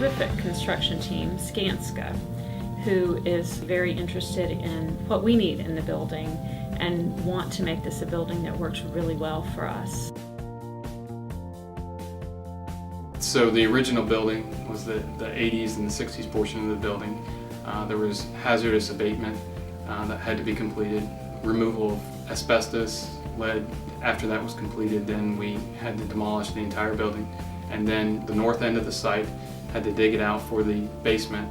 terrific construction team, Skanska, who is very interested in what we need in the building and want to make this a building that works really well for us. So the original building was the 80s and the 60s portion of the building. There was hazardous abatement that had to be completed, removal of asbestos, lead. After that was completed, then we had to demolish the entire building. And then the north end of the site had to dig it out for the basement.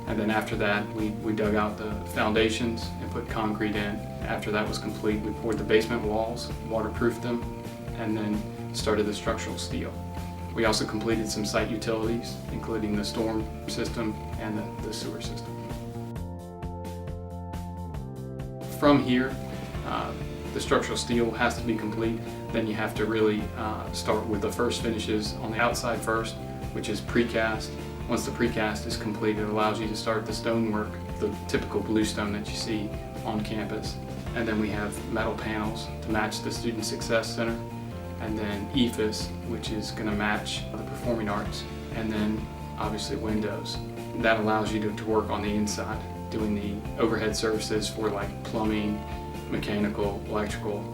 And then after that, we dug out the foundations and put concrete in. After that was complete, we poured the basement walls, waterproofed them, and then started the structural steel. We also completed some site utilities, including the storm system and the sewer system. From here, the structural steel has to be complete. Then you have to really start with the first finishes on the outside first, which is precast. Once the precast is complete, it allows you to start the stonework, the typical bluestone that you see on campus. And then we have metal panels to match the Student Success Center, and then EFIS, which is going to match the performing arts, and then obviously windows. That allows you to work on the inside, doing the overhead services for like plumbing, mechanical, electrical,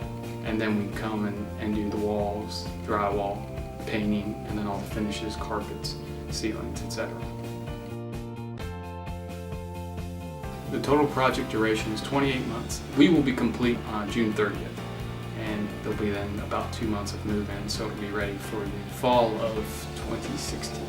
and then we come and do the walls, drywall, painting, and then all the finishes, carpets, ceilings, etc. The total project duration is 28 months. We will be complete on June 30th, and there'll be then about 2 months of move-in, so it'll be ready for the fall of 2016.